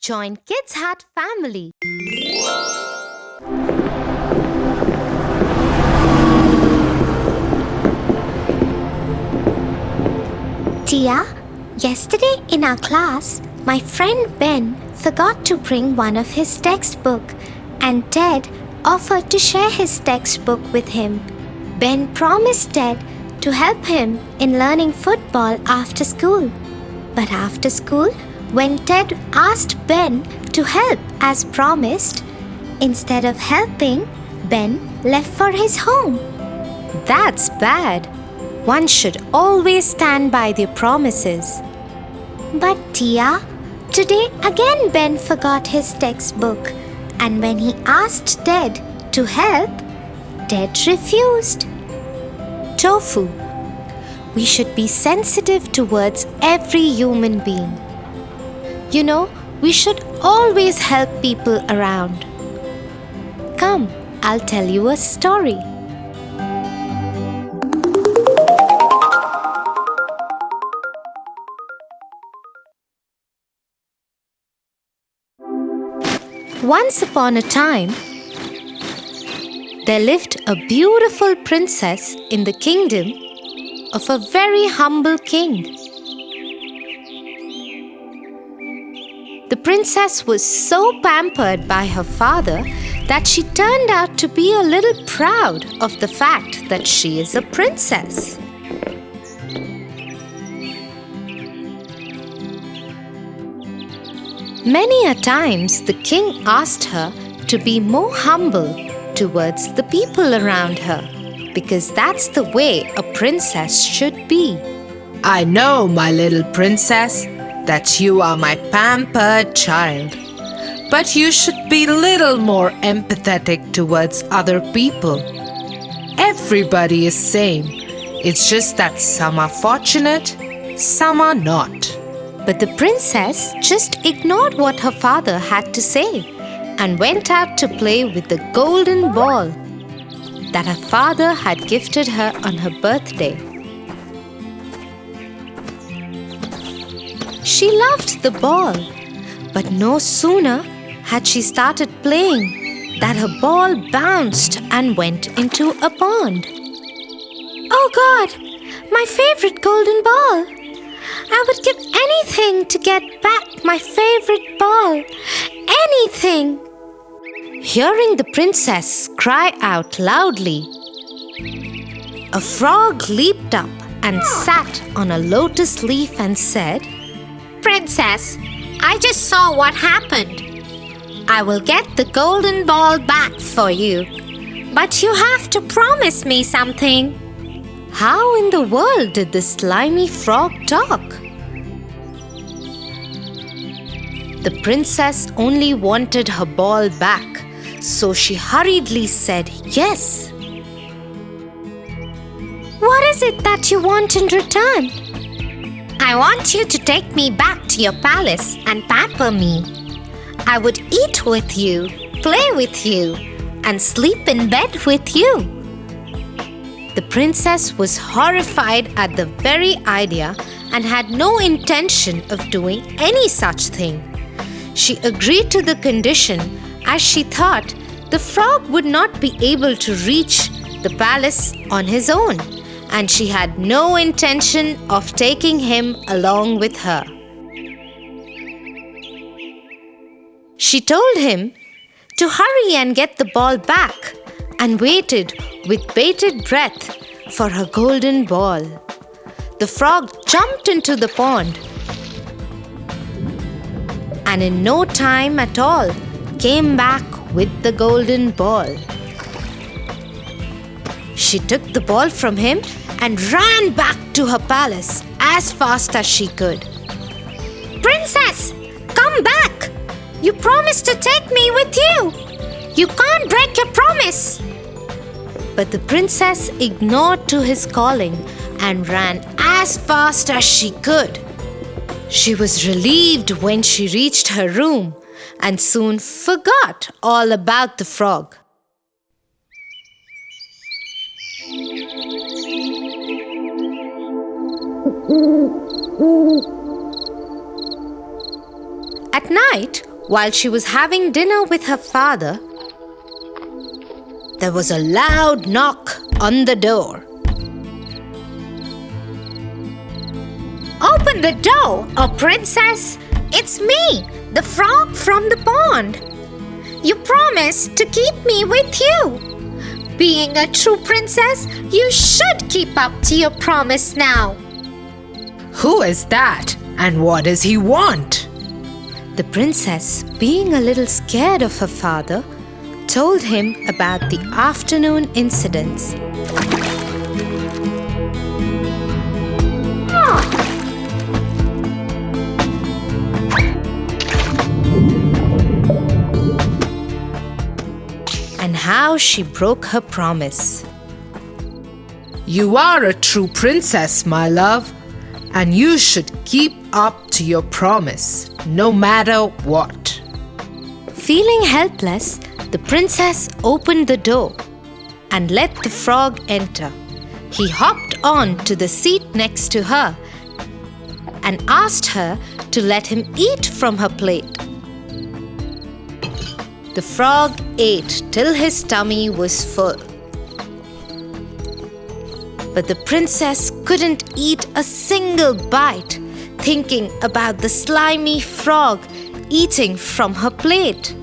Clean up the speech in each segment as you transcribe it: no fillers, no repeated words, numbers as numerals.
Join Kids Heart family. Tia, yesterday in our class, my friend Ben forgot to bring one of his textbook, and Ted offered to share his textbook with him. Ben promised Ted to help him in learning football after school. But after school, when Ted asked Ben to help as promised, instead of helping, Ben left for his home. That's bad. One should always stand by their promises. But Tia, today again Ben forgot his textbook, and when he asked Ted to help, Ted refused. Tofu. We should be sensitive towards every human being. You know, we should always help people around. Come, I'll tell you a story. Once upon a time, there lived a beautiful princess in the kingdom of a very humble king. The princess was so pampered by her father that she turned out to be a little proud of the fact that she is a princess. Many a times the king asked her to be more humble towards the people around her, because that's the way a princess should be. I know, my little princess, that you are my pampered child, but you should be little more empathetic towards other people. Everybody is same. It's just that some are fortunate, some are not. But the princess just ignored what her father had to say and went out to play with the golden ball that her father had gifted her on her birthday. She loved the ball, but no sooner had she started playing that her ball bounced and went into a pond. Oh God, my favorite golden ball! I would give anything to get back my favorite ball. Anything! Hearing the princess cry out loudly, a frog leaped up and sat on a lotus leaf and said, Princess, I just saw what happened. I will get the golden ball back for you. But you have to promise me something. How in the world did the slimy frog talk? The princess only wanted her ball back, so she hurriedly said yes. What is it that you want in return? I want you to take me back to your palace and pamper me. I would eat with you, play with you, and sleep in bed with you. The princess was horrified at the very idea and had no intention of doing any such thing. She agreed to the condition as she thought the frog would not be able to reach the palace on his own, and she had no intention of taking him along with her. She told him to hurry and get the ball back, and waited with bated breath for her golden ball. The frog jumped into the pond and in no time at all came back with the golden ball. She took the ball from him and ran back to her palace as fast as she could. Princess, come back! You promised to take me with you. You can't break your promise. But the princess ignored to his calling and ran as fast as she could. She was relieved when she reached her room and soon forgot all about the frog. At night, while she was having dinner with her father, there was a loud knock on the door. Open the door, oh princess! It's me, the frog from the pond. You promised to keep me with you. Being a true princess, you should keep up to your promise now. Who is that? And what does he want? The princess, being a little scared of her father, told him about the afternoon incidents. And how she broke her promise. You are a true princess, my love, and you should keep up to your promise, no matter what. Feeling helpless, the princess opened the door and let the frog enter. He hopped on to the seat next to her and asked her to let him eat from her plate. The frog ate till his tummy was full. But the princess couldn't eat a single bite, thinking about the slimy frog eating from her plate.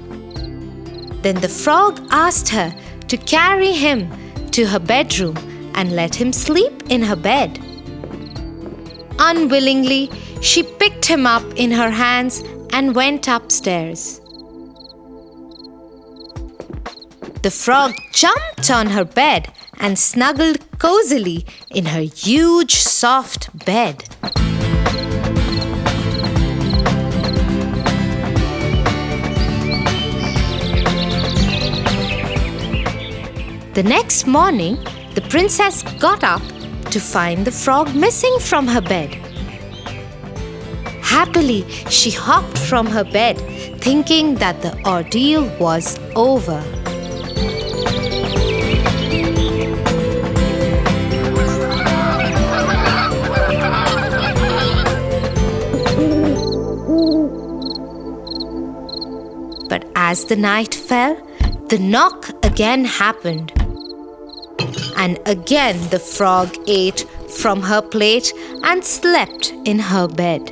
Then the frog asked her to carry him to her bedroom and let him sleep in her bed. Unwillingly, she picked him up in her hands and went upstairs. The frog jumped on her bed and snuggled cozily in her huge, soft bed. The next morning, the princess got up to find the frog missing from her bed. Happily, she hopped from her bed, thinking that the ordeal was over. But as the night fell, the knock again happened. And again the frog ate from her plate and slept in her bed.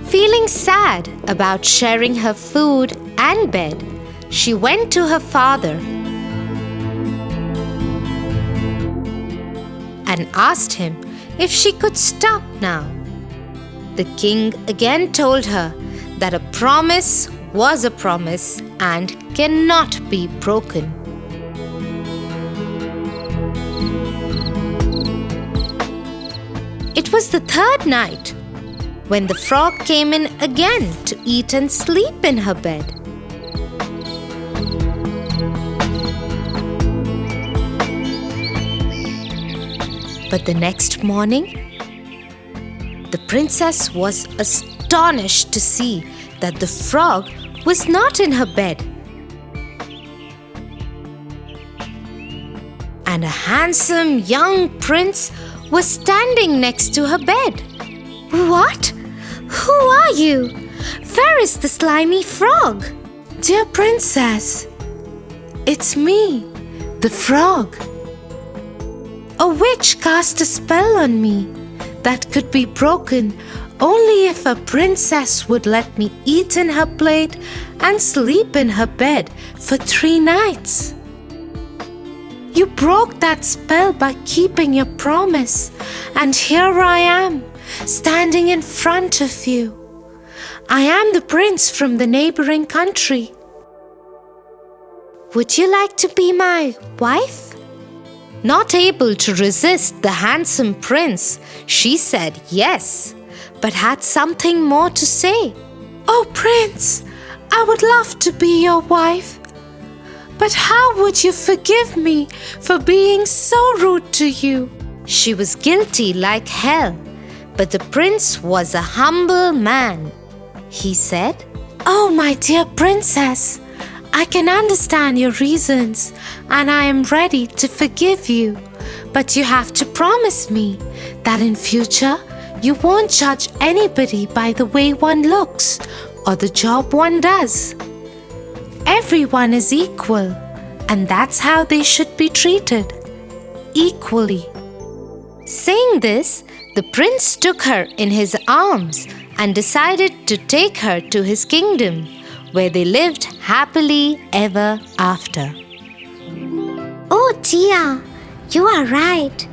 Feeling sad about sharing her food and bed, she went to her father and asked him if she could stop now. The king again told her that a promise was a promise and cannot be broken. It was the third night when the frog came in again to eat and sleep in her bed. But the next morning, the princess was astonished to see that the frog was not in her bed. And a handsome young prince was standing next to her bed. What? Who are you? Where is the slimy frog? Dear princess, it's me, the frog. A witch cast a spell on me that could be broken only if a princess would let me eat in her plate and sleep in her bed for 3 nights. You broke that spell by keeping your promise, and here I am, standing in front of you. I am the prince from the neighboring country. Would you like to be my wife? Not able to resist the handsome prince, she said yes, but had something more to say. Oh, prince, I would love to be your wife. But how would you forgive me for being so rude to you? She was guilty like hell, but the prince was a humble man. He said, Oh, my dear princess, I can understand your reasons and I am ready to forgive you. But you have to promise me that in future you won't judge anybody by the way one looks or the job one does. Everyone is equal, and that's how they should be treated, equally. Saying this, the prince took her in his arms and decided to take her to his kingdom, where they lived happily ever after. Oh, Tia, you are right.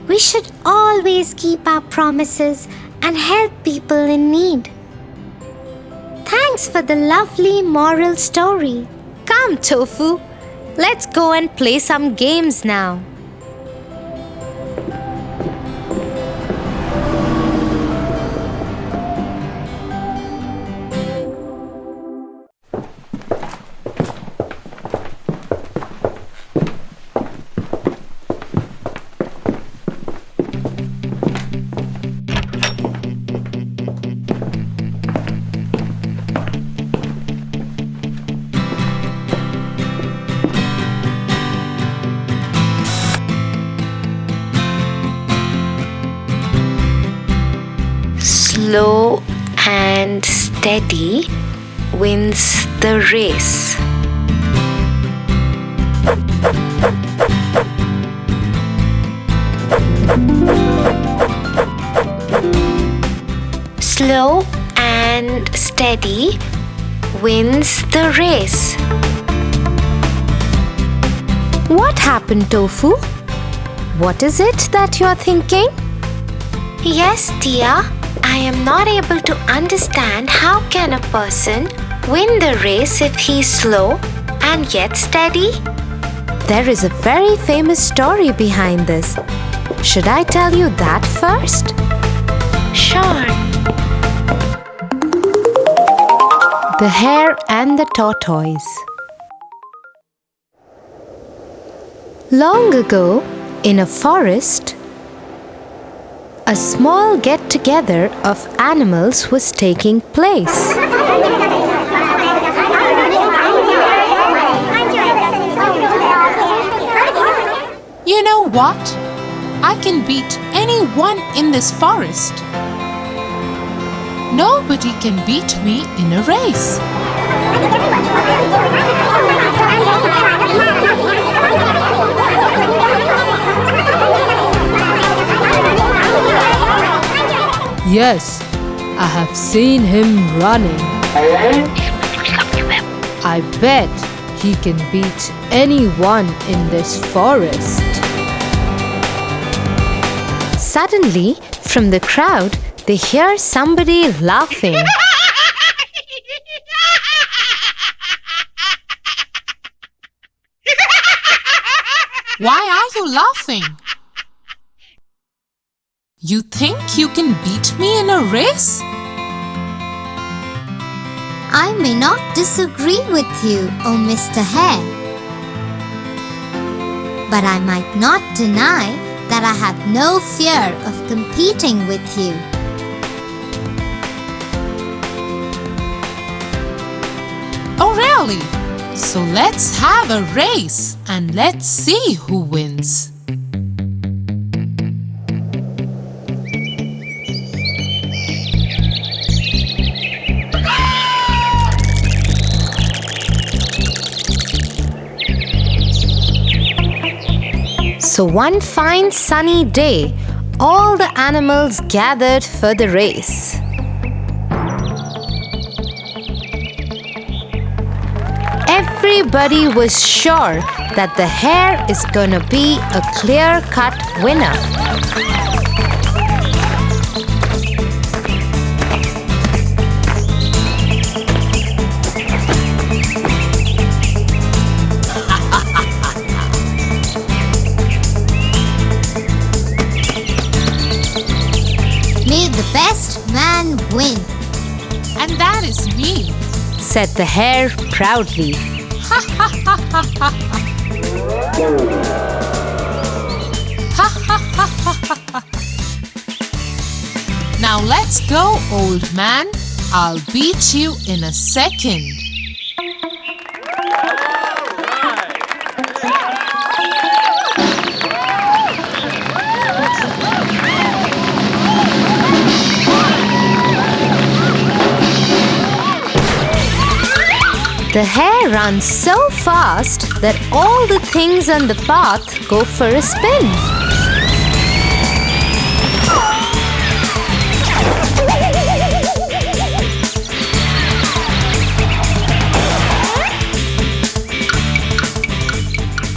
We should always keep our promises and help people in need. Thanks for the lovely moral story. Come, Tofu, let's go and play some games now. Slow and steady wins the race. Slow and steady wins the race. What happened, Tofu? What is it that you're thinking? Yes, Tia. I am not able to understand how can a person win the race if he's slow and yet steady? There is a very famous story behind this. Should I tell you that first? Sure. The Hare and the Tortoise. Long ago, in a forest, a small get-together of animals was taking place. You know what? I can beat anyone in this forest. Nobody can beat me in a race. Yes, I have seen him running. I bet he can beat anyone in this forest. Suddenly, from the crowd, they hear somebody laughing. Why are you laughing? You think you can beat me in a race? I may not disagree with you, oh Mr. Hare. But I might not deny that I have no fear of competing with you. Oh, really? So let's have a race and let's see who wins. So one fine sunny day, all the animals gathered for the race. Everybody was sure that the hare is gonna be a clear-cut winner. May the best man win. And that is me. Said the hare proudly. Now let's go, old man. I'll beat you in a second. The hare runs so fast that all the things on the path go for a spin.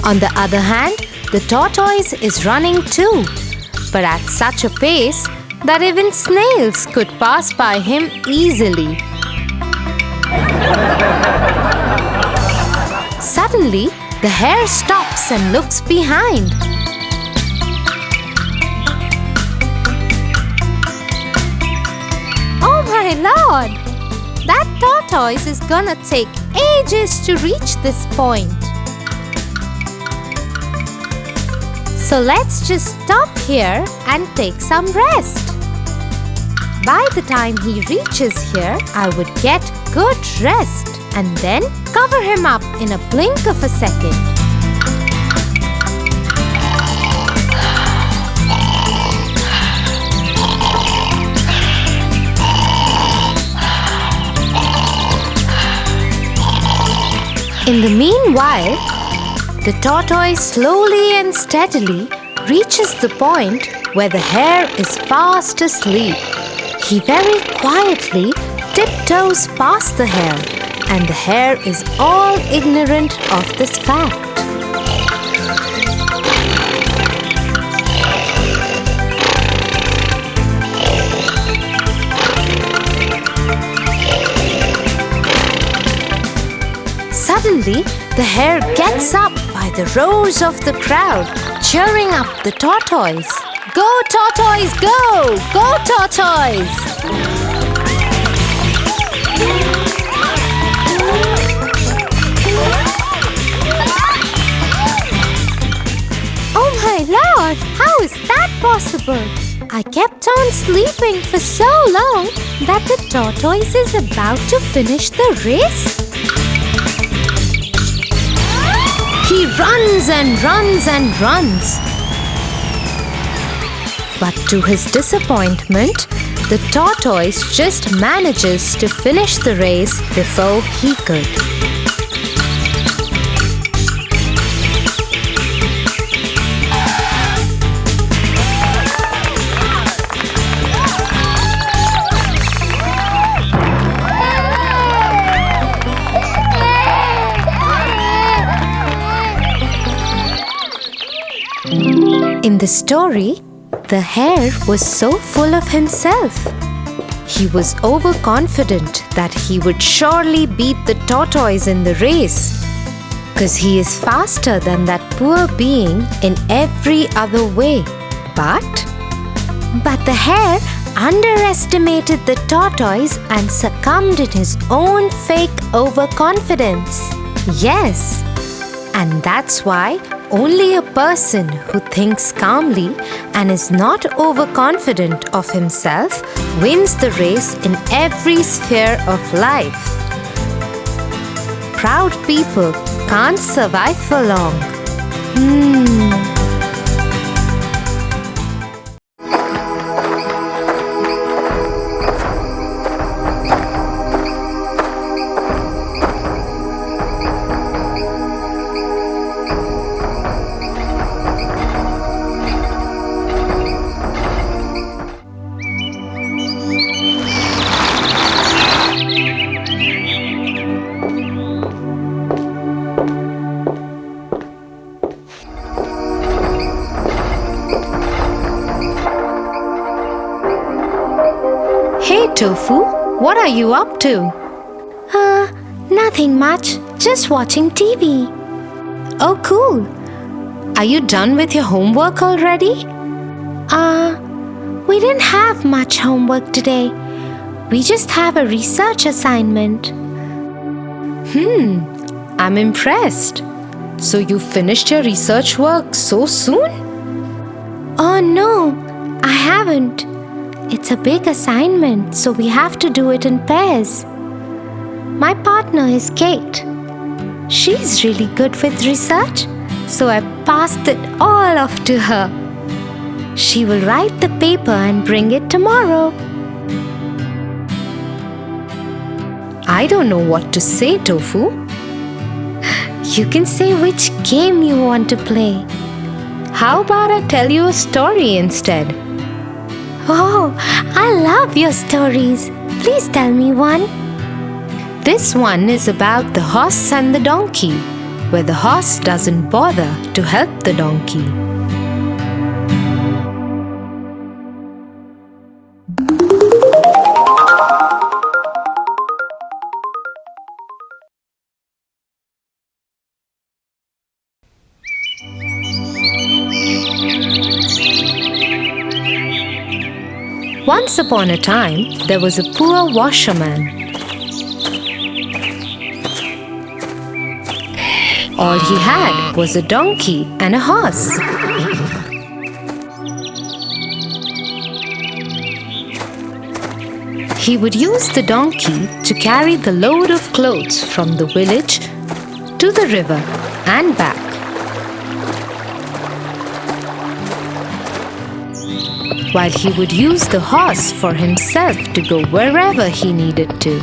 On the other hand, the tortoise is running too, but at such a pace that even snails could pass by him easily. Suddenly, the hare stops and looks behind. Oh my lord! That tortoise is gonna take ages to reach this point. So let's just stop here and take some rest. By the time he reaches here, I would get good rest and then cover him up in a blink of a second. In the meanwhile, the tortoise slowly and steadily reaches the point where the hare is fast asleep. He very quietly tiptoes past the hare, and the hare is all ignorant of this fact. Suddenly, the hare gets up by the roars of the crowd, cheering up the tortoise. Go, tortoise, go! Go, tortoise! Oh my lord! How is that possible? I kept on sleeping for so long that the tortoise is about to finish the race. He runs and runs and runs. But to his disappointment, the tortoise just manages to finish the race before he could. In the story, the hare was so full of himself. He was overconfident that he would surely beat the tortoise in the race, because he is faster than that poor being in every other way. But the hare underestimated the tortoise and succumbed in his own fake overconfidence. Yes, and that's why only a person who thinks calmly and is not overconfident of himself wins the race in every sphere of life. Proud people can't survive for long. Hey Tofu, what are you up to? Nothing much. Just watching TV. Oh, cool. Are you done with your homework already? We didn't have much homework today. We just have a research assignment. I'm impressed. So you finished your research work so soon? Oh no, I haven't. It's a big assignment, so we have to do it in pairs. My partner is Kate. She's really good with research, so I passed it all off to her. She will write the paper and bring it tomorrow. I don't know what to say, Tofu. You can say which game you want to play. How about I tell you a story instead? Oh, I love your stories. Please tell me one. This one is about the horse and the donkey, where the horse doesn't bother to help the donkey. Once upon a time, there was a poor washerman. All he had was a donkey and a horse. He would use the donkey to carry the load of clothes from the village to the river and back. While he would use the horse for himself to go wherever he needed to.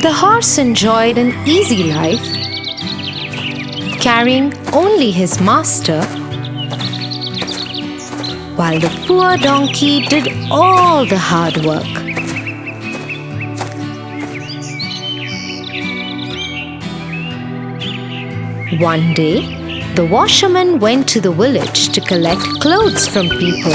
The horse enjoyed an easy life, carrying only his master, while the poor donkey did all the hard work. One day, the washerman went to the village to collect clothes from people.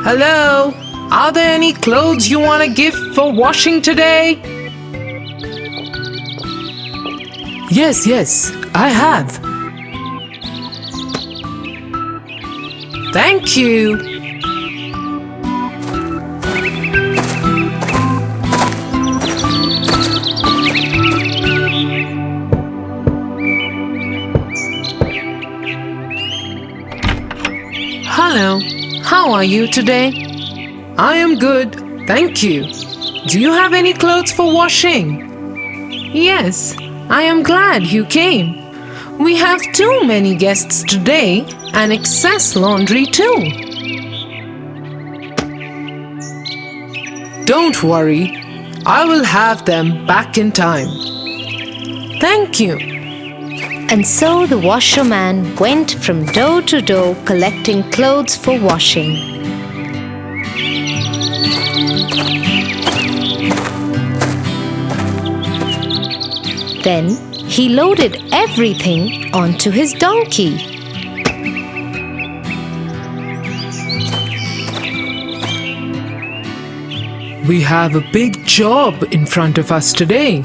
Hello? Are there any clothes you want to give for washing today? Yes, I have. Thank you. Hello, how are you today? I am good, thank you. Do you have any clothes for washing? Yes, I am glad you came. We have too many guests today and excess laundry too. Don't worry, I will have them back in time. Thank you. And so the washerman went from door to door collecting clothes for washing. Then he loaded everything onto his donkey. We have a big job in front of us today.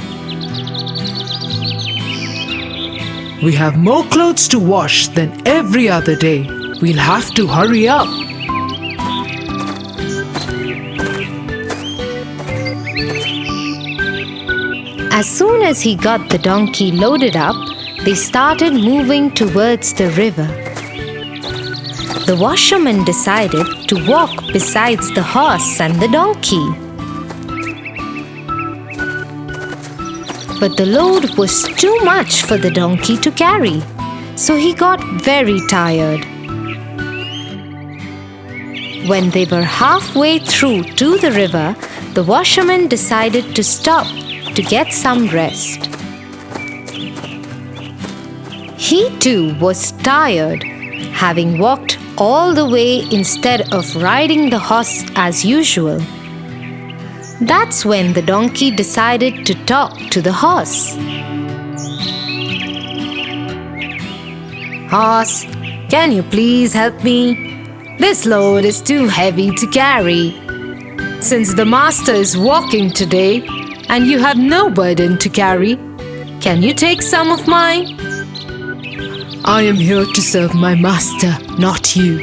We have more clothes to wash than every other day. We'll have to hurry up. As soon as he got the donkey loaded up, they started moving towards the river. The washerman decided to walk besides the horse and the donkey. But the load was too much for the donkey to carry, so he got very tired. When they were halfway through to the river, the washerman decided to stop to get some rest. He too was tired, having walked all the way instead of riding the horse as usual. That's when the donkey decided to talk to the horse. Horse, can you please help me? This load is too heavy to carry. Since the master is walking today and you have no burden to carry, can you take some of mine? I am here to serve my master, not you.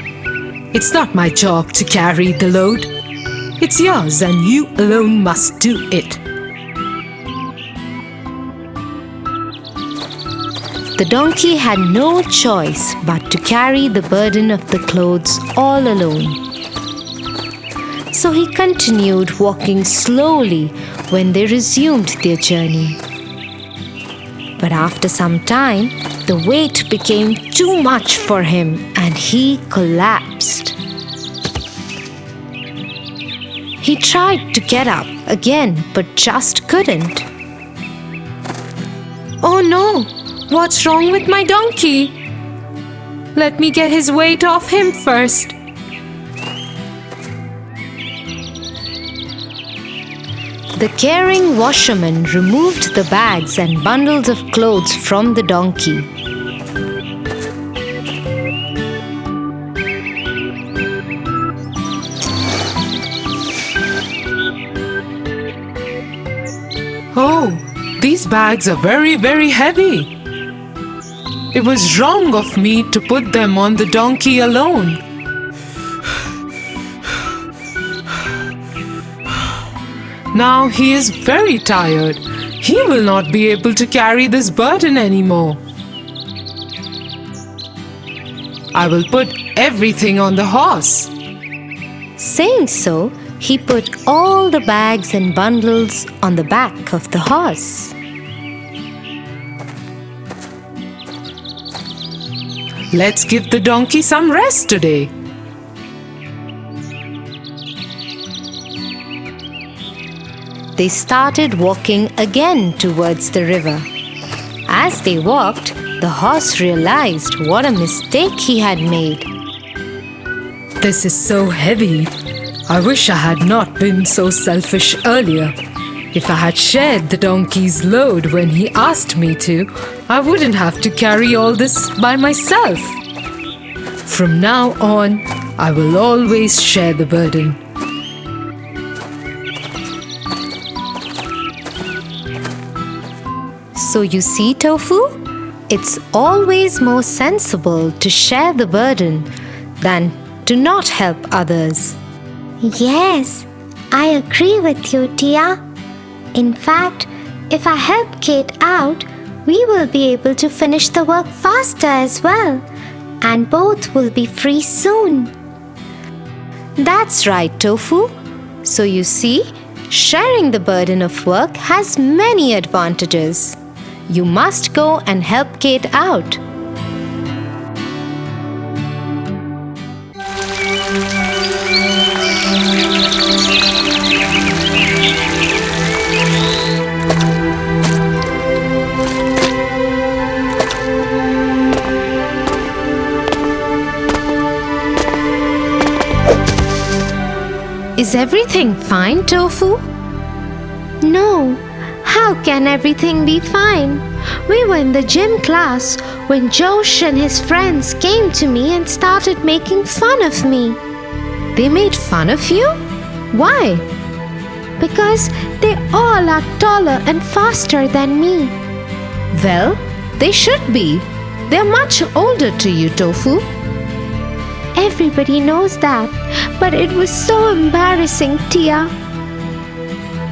It's not my job to carry the load. It's yours and you alone must do it. The donkey had no choice but to carry the burden of the clothes all alone. So he continued walking slowly when they resumed their journey. But after some time, the weight became too much for him and he collapsed. He tried to get up again but just couldn't. Oh no! What's wrong with my donkey? Let me get his weight off him first. The caring washerman removed the bags and bundles of clothes from the donkey. Oh, these bags are very, very heavy. It was wrong of me to put them on the donkey alone. Now he is very tired. He will not be able to carry this burden anymore. I will put everything on the horse. Saying so, he put all the bags and bundles on the back of the horse. Let's give the donkey some rest today. They started walking again towards the river. As they walked, the horse realized what a mistake he had made. This is so heavy. I wish I had not been so selfish earlier. If I had shared the donkey's load when he asked me to, I wouldn't have to carry all this by myself. From now on, I will always share the burden. So you see, Tofu, it's always more sensible to share the burden than to not help others. Yes, I agree with you, Tia. In fact, if I help Kate out, we will be able to finish the work faster as well, and both will be free soon. That's right, Tofu. So you see, sharing the burden of work has many advantages. You must go and help Kate out. Is everything fine, Tofu? No, how can everything be fine? We were in the gym class when Josh and his friends came to me and started making fun of me. They made fun of you? Why? Because they all are taller and faster than me. Well, they should be. They're much older to you, Tofu. Everybody knows that, but it was so embarrassing, Tia.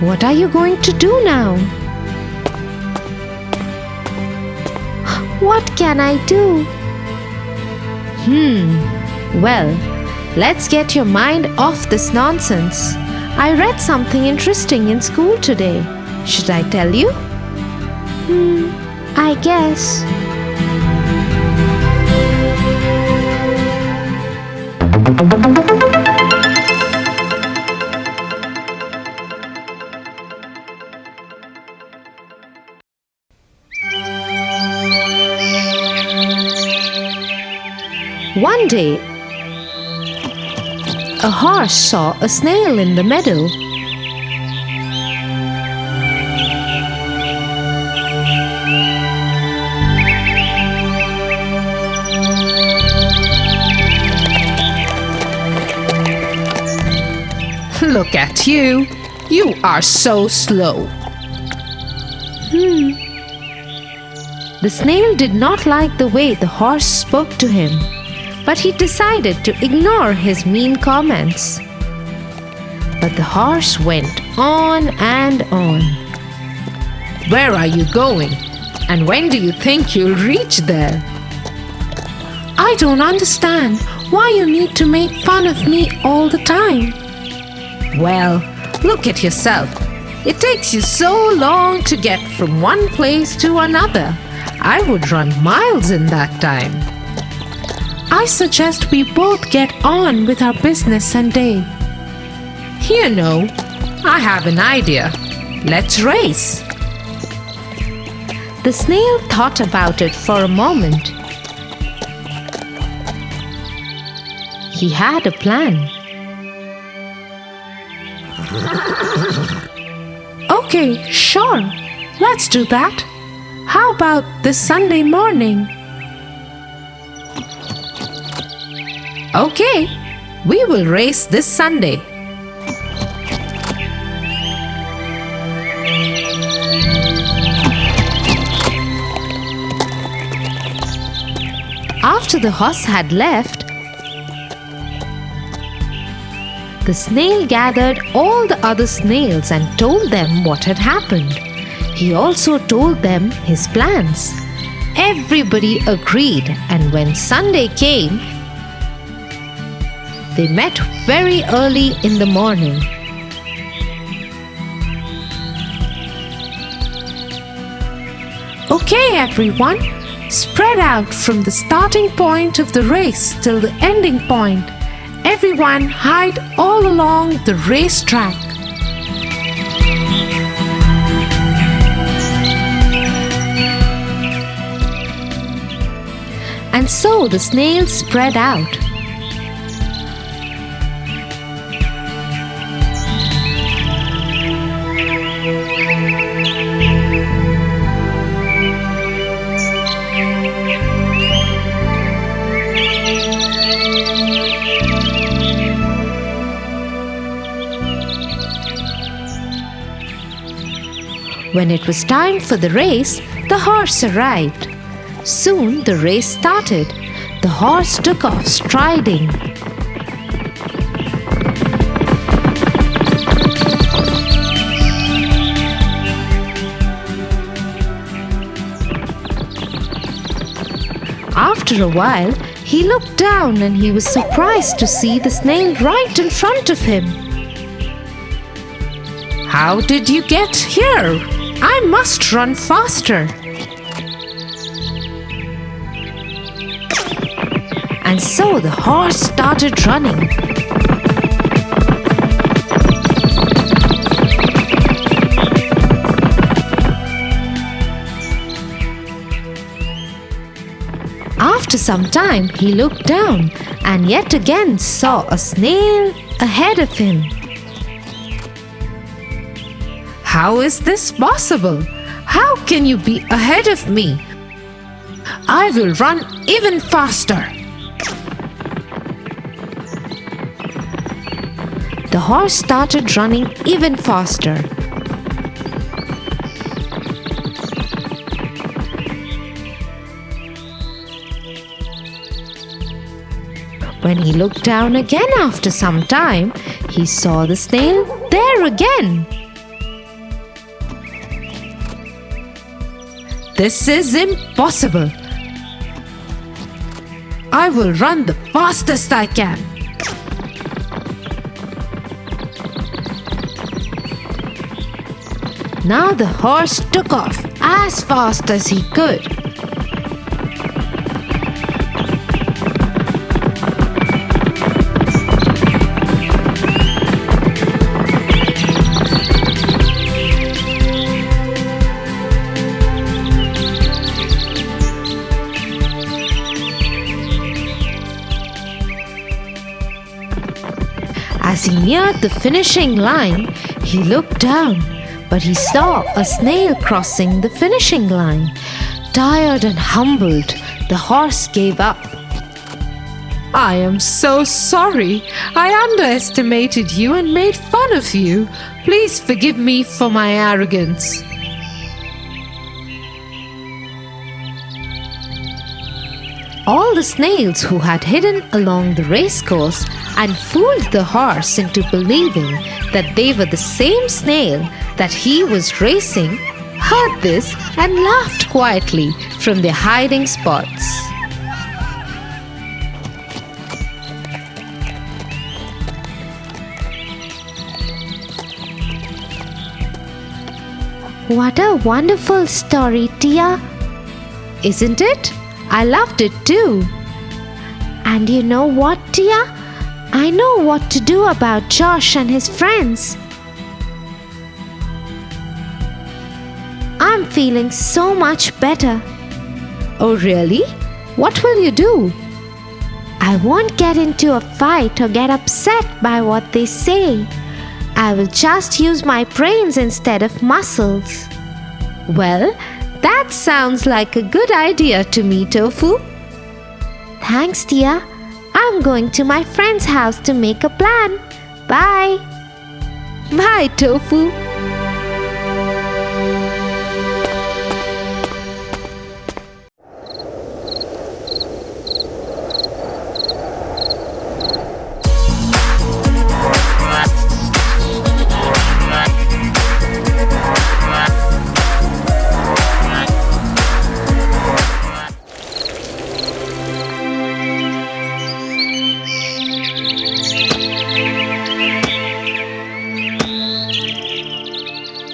What are you going to do now? What can I do? Well, let's get your mind off this nonsense. I read something interesting in school today. Should I tell you? I guess. One day, a horse saw a snail in the meadow. Look at you. You are so slow. The snail did not like the way the horse spoke to him, but he decided to ignore his mean comments. But the horse went on and on. Where are you going? And when do you think you'll reach there? I don't understand why you need to make fun of me all the time. Well, look at yourself. It takes you so long to get from one place to another. I would run miles in that time. I suggest we both get on with our business and day. You know, I have an idea. Let's race. The snail thought about it for a moment. He had a plan. Okay, sure. Let's do that. How about this Sunday morning? Okay, we will race this Sunday. After the horse had left, the snail gathered all the other snails and told them what had happened. He also told them his plans. Everybody agreed, and when Sunday came, they met very early in the morning. Okay, everyone, spread out from the starting point of the race till the ending point. Everyone hide all along the racetrack. And so the snails spread out. When it was time for the race, the horse arrived. Soon the race started. The horse took off striding. After a while, he looked down and he was surprised to see the snail right in front of him. How did you get here? I must run faster. And so the horse started running. After some time, he looked down and yet again saw a snail ahead of him. How is this possible? How can you be ahead of me? I will run even faster. The horse started running even faster. When he looked down again after some time, he saw the snail there again. This is impossible. I will run the fastest I can. Now the horse took off as fast as he could. As he neared the finishing line, he looked down, but he saw a snail crossing the finishing line. Tired and humbled, the horse gave up. I am so sorry. I underestimated you and made fun of you. Please forgive me for my arrogance. All the snails who had hidden along the racecourse and fooled the horse into believing that they were the same snail that he was racing heard this and laughed quietly from their hiding spots. What a wonderful story, Tia! Isn't it? I loved it too. And you know what, Tia? I know what to do about Josh and his friends. I'm feeling so much better. Oh, really? What will you do? I won't get into a fight or get upset by what they say. I will just use my brains instead of muscles. Well, that sounds like a good idea to me, Tofu. Thanks, Tia. I'm going to my friend's house to make a plan. Bye. Bye, Tofu.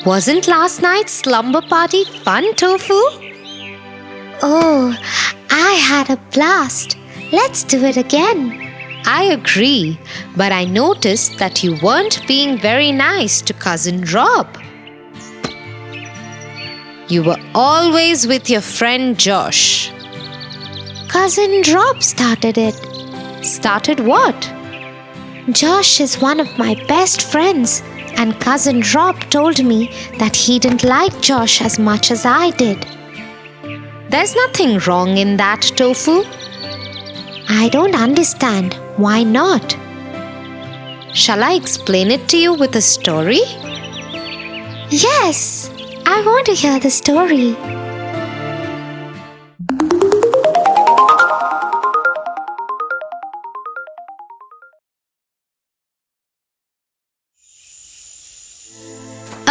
Wasn't last night's slumber party fun, Tofu? Oh, I had a blast. Let's do it again. I agree, but I noticed that you weren't being very nice to Cousin Rob. You were always with your friend Josh. Cousin Rob started it. Started what? Josh is one of my best friends, and Cousin Rob told me that he didn't like Josh as much as I did. There's nothing wrong in that, Tofu. I don't understand. Why not? Shall I explain it to you with a story? Yes, I want to hear the story.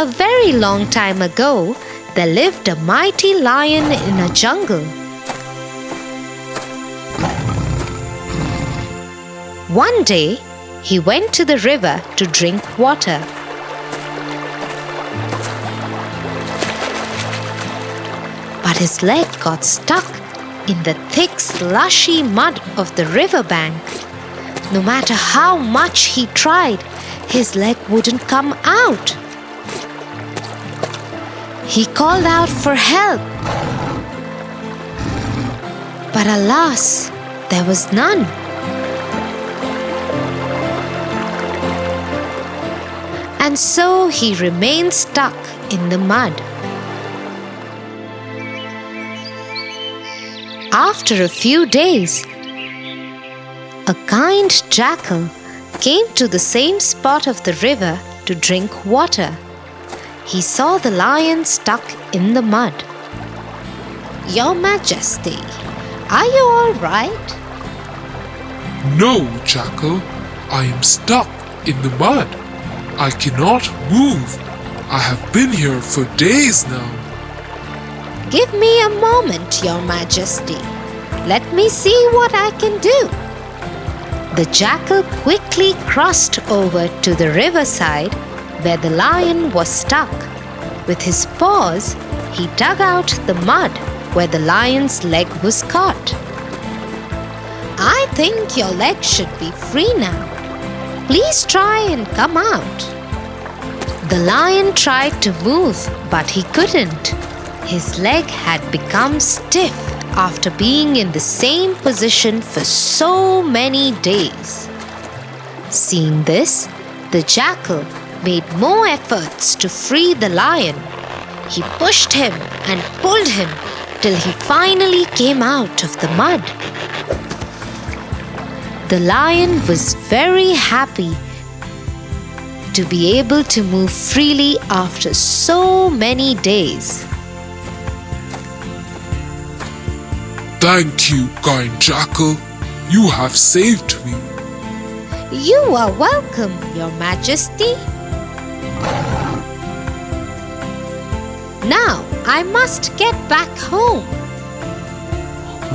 A very long time ago, there lived a mighty lion in a jungle. One day, he went to the river to drink water. But his leg got stuck in the thick, slushy mud of the riverbank. No matter how much he tried, his leg wouldn't come out. He called out for help. But alas, there was none. And so he remained stuck in the mud. After a few days, a kind jackal came to the same spot of the river to drink water. He saw the lion stuck in the mud. "Your Majesty, are you all right?" No, Jackal. I am stuck in the mud. I cannot move. I have been here for days now. "Give me a moment, Your Majesty. Let me see what I can do." The jackal quickly crossed over to the riverside where the lion was stuck. With his paws, he dug out the mud where the lion's leg was caught. "I think your leg should be free now. Please try and come out." The lion tried to move, but he couldn't. His leg had become stiff after being in the same position for so many days. Seeing this, the jackal made more efforts to free the lion. He pushed him and pulled him till he finally came out of the mud. The lion was very happy to be able to move freely after so many days. Thank you, kind Jackal. You have saved me. "You are welcome, Your Majesty." "Now I must get back home."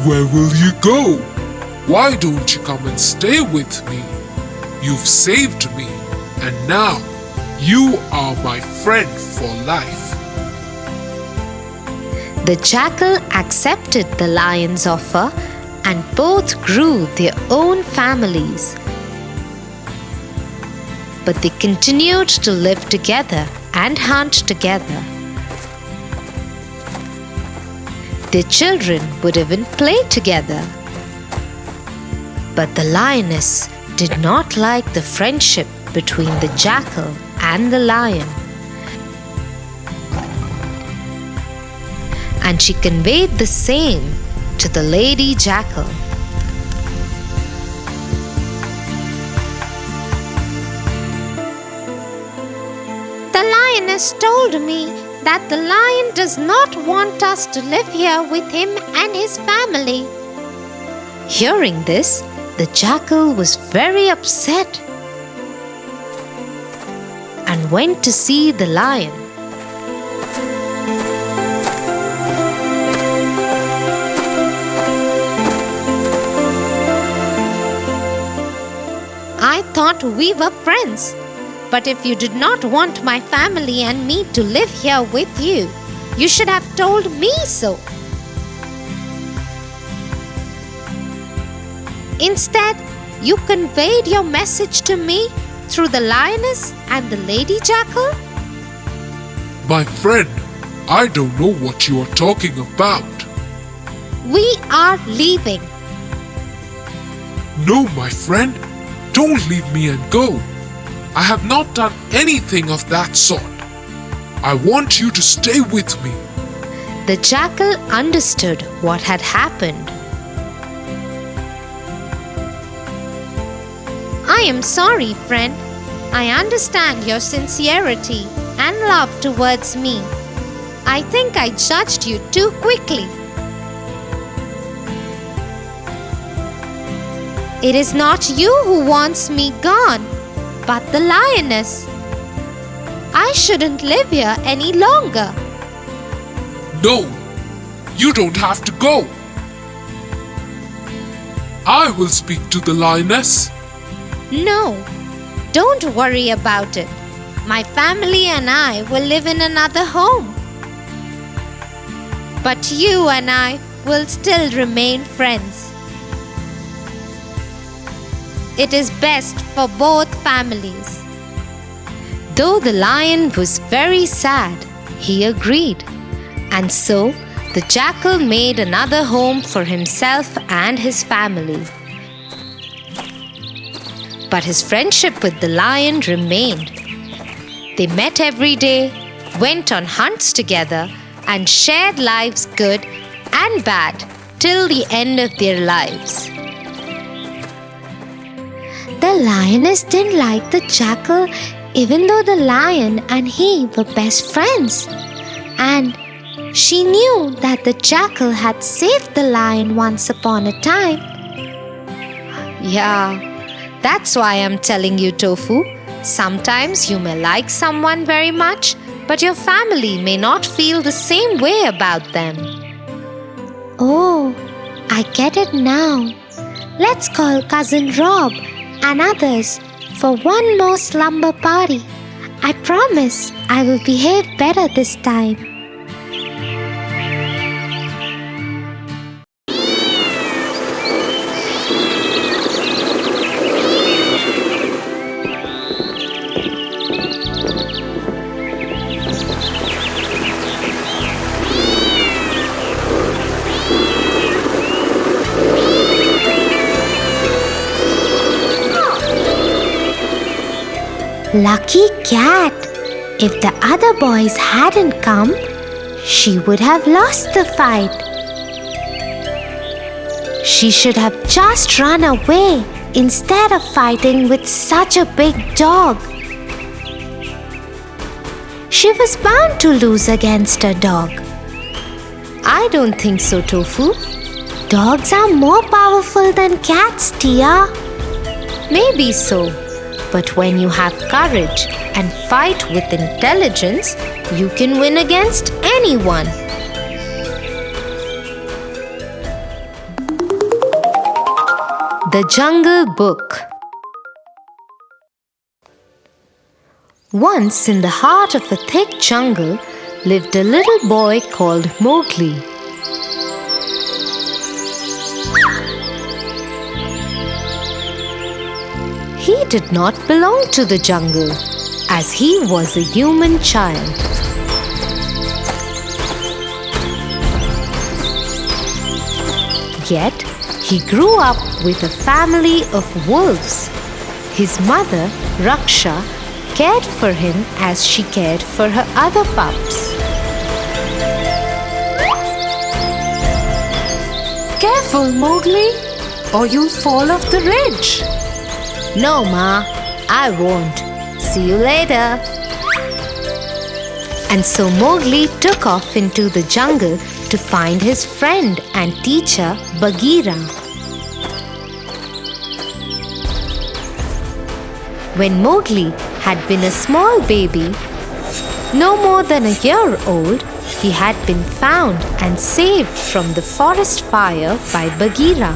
Where will you go? Why don't you come and stay with me? You've saved me, and now you are my friend for life. The jackal accepted the lion's offer and both grew their own families. but they continued to live together and hunt together. Their children would even play together. But the lioness did not like the friendship between the jackal and the lion. And she conveyed the same to the lady jackal. The lioness told me that the lion does not want us to live here with him and his family. Hearing this, the jackal was very upset and went to see the lion. I thought we were friends, but if you did not want my family and me to live here with you, you should have told me so. Instead, you conveyed your message to me through the lioness and the lady jackal? My friend, I don't know what you are talking about. We are leaving. No, my friend, don't leave me and go. I have not done anything of that sort. I want you to stay with me. The jackal understood what had happened. I am sorry, friend. I understand your sincerity and love towards me. I think I judged you too quickly. It is not you who wants me gone, but the lioness. I shouldn't live here any longer. No, you don't have to go. I will speak to the lioness. No, don't worry about it. My family and I will live in another home. But you and I will still remain friends. It is best for both families. Though the lion was very sad, he agreed. And so the jackal made another home for himself and his family. But his friendship with the lion remained. They met every day, went on hunts together, and shared lives good and bad till the end of their lives. The lioness didn't like the jackal even though the lion and he were best friends. And she knew that the jackal had saved the lion once upon a time. Yeah, that's why I'm telling you, Tofu. Sometimes you may like someone very much, but your family may not feel the same way about them. Oh, I get it now. Let's call Cousin Rob and others for one more slumber party. I promise I will behave better this time. Lucky cat! If the other boys hadn't come, she would have lost the fight. She should have just run away instead of fighting with such a big dog. She was bound to lose against a dog. I don't think so, Tofu. Dogs are more powerful than cats, Tia. Maybe so. But when you have courage and fight with intelligence, you can win against anyone. The Jungle Book. Once in the heart of a thick jungle lived a little boy called Mowgli. he did not belong to the jungle, as he was a human child. Yet, he grew up with a family of wolves. His mother, Raksha, cared for him as she cared for her other pups. Careful, Mowgli, or you'll fall off the ridge. No, Ma, I won't. See you later. And so Mowgli took off into the jungle to find his friend and teacher Bagheera. When Mowgli had been a small baby, no more than a year old, he had been found and saved from the forest fire by Bagheera.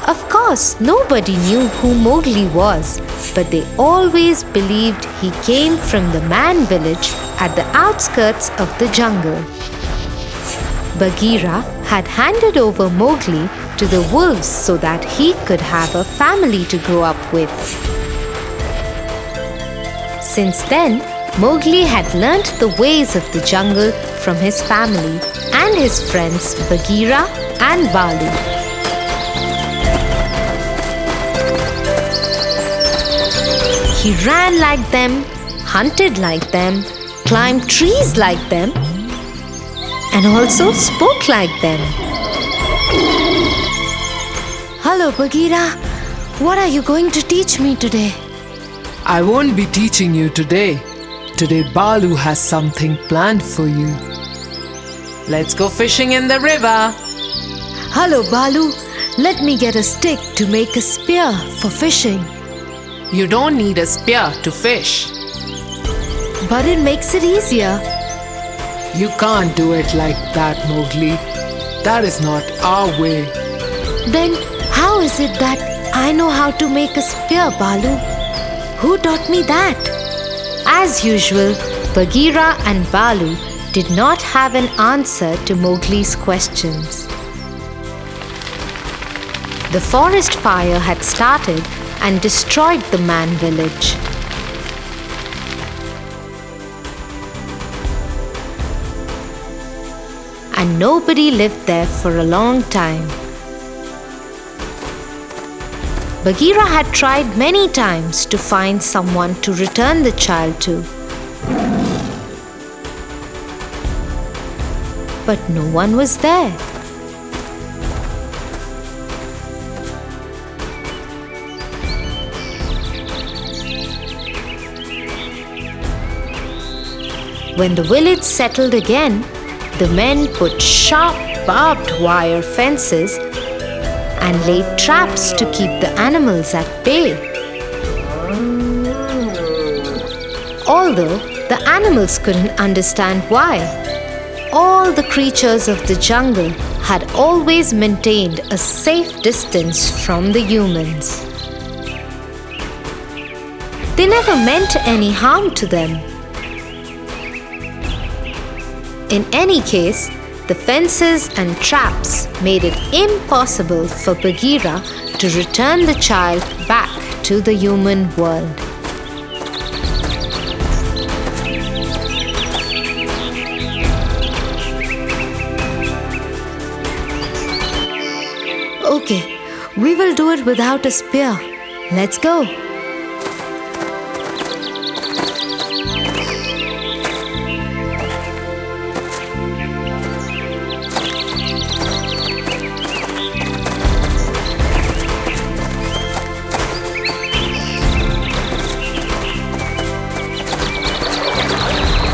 Of course, nobody knew who Mowgli was, but they always believed he came from the man village at the outskirts of the jungle. Bagheera had handed over Mowgli to the wolves so that he could have a family to grow up with. Since then, Mowgli had learnt the ways of the jungle from his family and his friends Bagheera and Balu. He ran like them, hunted like them, climbed trees like them, and also spoke like them. Hello, Bagheera. What are you going to teach me today? I won't be teaching you today. Today Balu has something planned for you. Let's go fishing in the river. Hello, Balu. Let me get a stick to make a spear for fishing. You don't need a spear to fish. But it makes it easier. You can't do it like that, Mowgli. That is not our way. Then how is it that I know how to make a spear, Balu? Who taught me that? As usual, Bagheera and Balu did not have an answer to Mowgli's questions. The forest fire had started and destroyed the man village. And nobody lived there for a long time. Bagheera had tried many times to find someone to return the child to. But no one was there. When the village settled again, the men put sharp barbed wire fences and laid traps to keep the animals at bay. Although the animals couldn't understand why, all the creatures of the jungle had always maintained a safe distance from the humans. They never meant any harm to them. In any case, the fences and traps made it impossible for Bagheera to return the child back to the human world. Okay, we will do it without a spear. Let's go.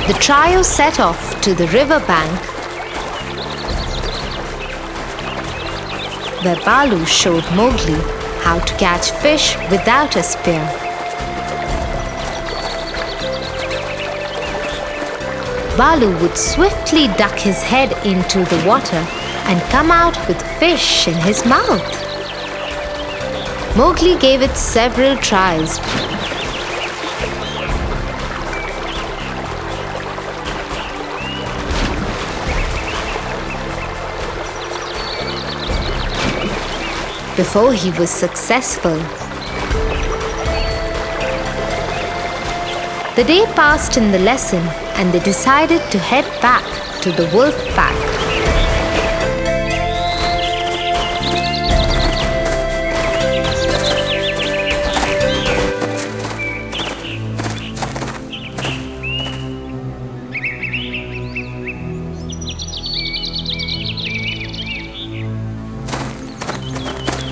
The trio set off to the river bank, where Balu showed Mowgli how to catch fish without a spear. Balu would swiftly duck his head into the water and come out with fish in his mouth. Mowgli gave it several tries. Before he was successful, The day passed in the lesson and they decided to head back to the wolf pack.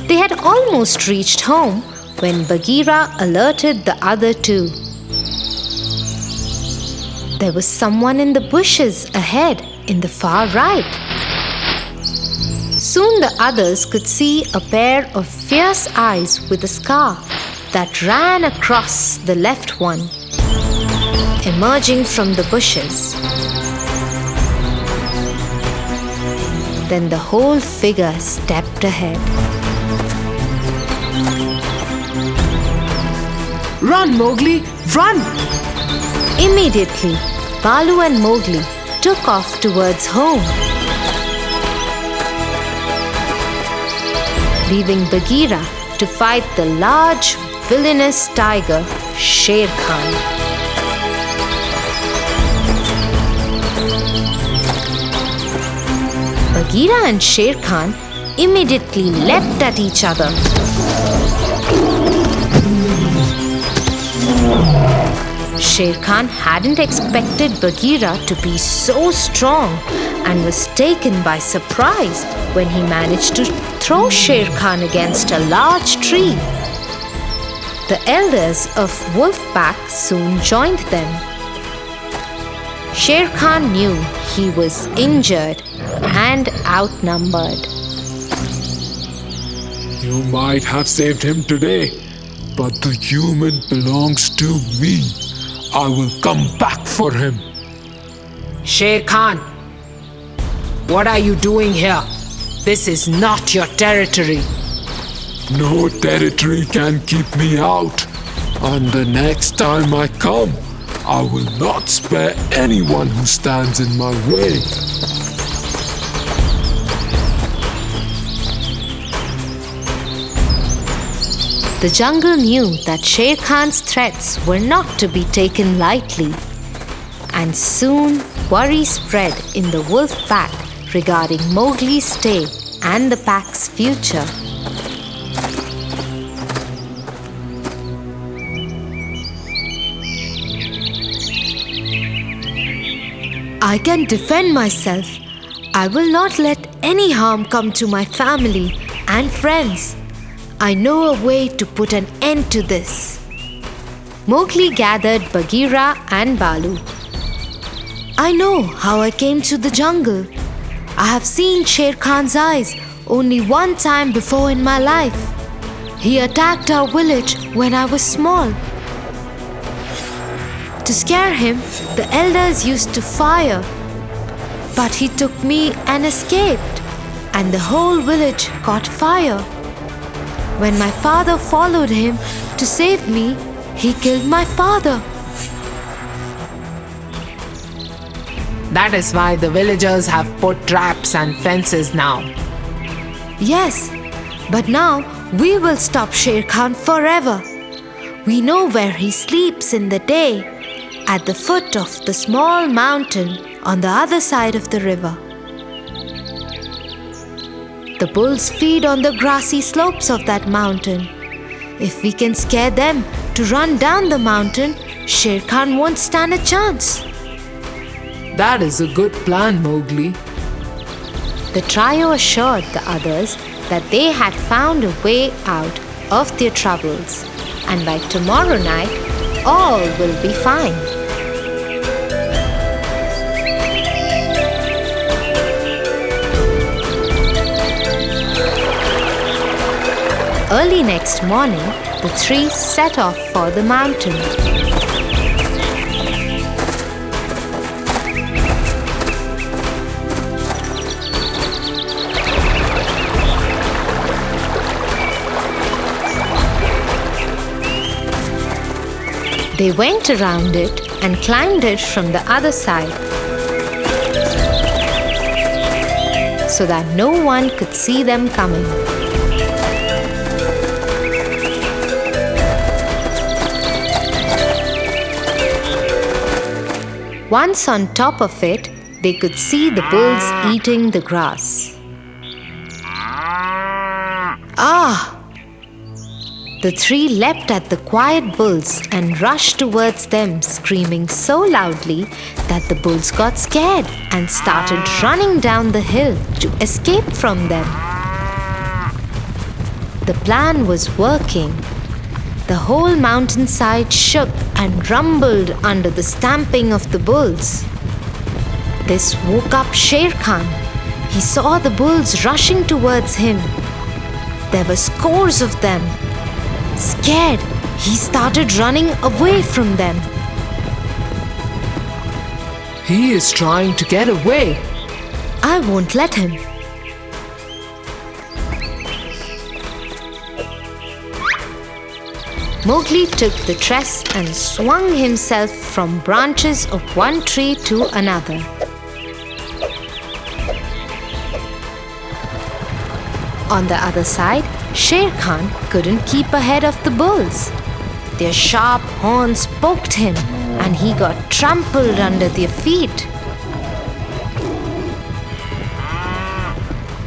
They had almost reached home when Bagheera alerted the other two. There was someone in the bushes ahead in the far right. Soon the others could see a pair of fierce eyes with a scar that ran across the left one, emerging from the bushes. Then the whole figure stepped ahead. Run, Mowgli, run! Immediately, Balu and Mowgli took off towards home, leaving Bagheera to fight the large, villainous tiger, Sher Khan. Bagheera and Sher Khan immediately leapt at each other. Sher Khan hadn't expected Bagheera to be so strong and was taken by surprise when he managed to throw Sher Khan against a large tree. The elders of Wolfpack soon joined them. Sher Khan knew he was injured and outnumbered. You might have saved him today, but the human belongs to me. I will come back for him. Sher Khan, what are you doing here? This is not your territory. No territory can keep me out. And the next time I come, I will not spare anyone who stands in my way. The jungle knew that Sher Khan's threats were not to be taken lightly, and soon worry spread in the wolf pack regarding Mowgli's stay and the pack's future. I can defend myself. I will not let any harm come to my family and friends. I know a way to put an end to this. Mowgli gathered Bagheera and Balu. I know how I came to the jungle. I have seen Sher Khan's eyes only one time before in my life. He attacked our village when I was small. To scare him, the elders used to fire. But he took me and escaped, and the whole village caught fire. When my father followed him to save me, he killed my father. That is why the villagers have put traps and fences now. Yes, but now we will stop Sher Khan forever. We know where he sleeps in the day, at the foot of the small mountain on the other side of the river. The bulls feed on the grassy slopes of that mountain. If we can scare them to run down the mountain, Sher Khan won't stand a chance. That is a good plan, Mowgli. The trio assured the others that they had found a way out of their troubles, and by tomorrow night, all will be fine. Early next morning, the three set off for the mountain. They went around it and climbed it from the other side so that no one could see them coming. Once on top of it, they could see the bulls eating the grass. Ah! The three leapt at the quiet bulls and rushed towards them, screaming so loudly that the bulls got scared and started running down the hill to escape from them. The plan was working. The whole mountainside shook and rumbled under the stamping of the bulls. This woke up Sher Khan. He saw the bulls rushing towards him. There were scores of them. Scared, he started running away from them. He is trying to get away. I won't let him. Mowgli took the tress and swung himself from branches of one tree to another. On the other side, Sher Khan couldn't keep ahead of the bulls. Their sharp horns poked him, and he got trampled under their feet.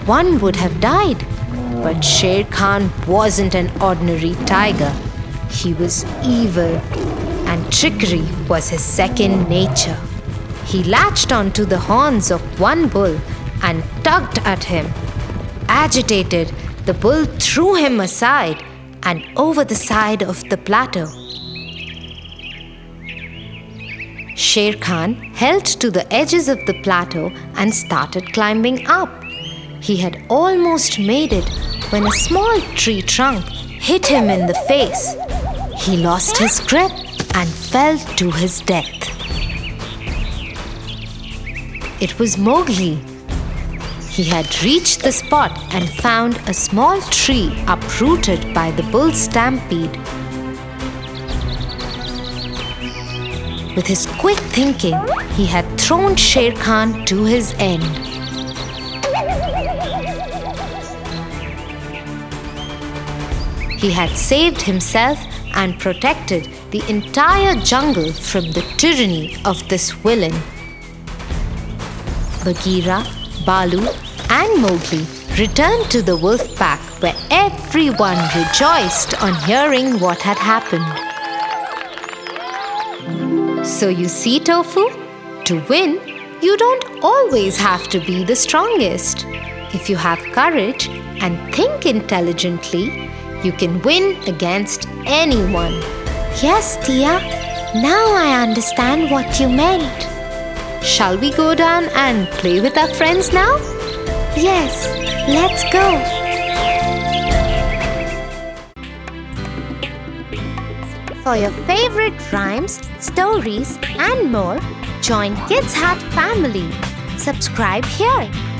One would have died, but Sher Khan wasn't an ordinary tiger. He was evil, and trickery was his second nature. He latched onto the horns of one bull and tugged at him. Agitated, the bull threw him aside and over the side of the plateau. Sher Khan held to the edges of the plateau and started climbing up. He had almost made it when a small tree trunk hit him in the face. He lost his grip and fell to his death. It was Mowgli. He had reached the spot and found a small tree uprooted by the bull stampede. With his quick thinking, he had thrown Sher Khan to his end. He had saved himself and protected the entire jungle from the tyranny of this villain. Bagheera, Balu, and Mowgli returned to the wolf pack, where everyone rejoiced on hearing what had happened. So you see, Tofu, to win, you don't always have to be the strongest. If you have courage and think intelligently, you can win against anyone. Yes, Tia. Now I understand what you meant. Shall we go down and play with our friends now? Yes, let's go. For your favorite rhymes, stories, and more, join Kids Hut family. Subscribe here.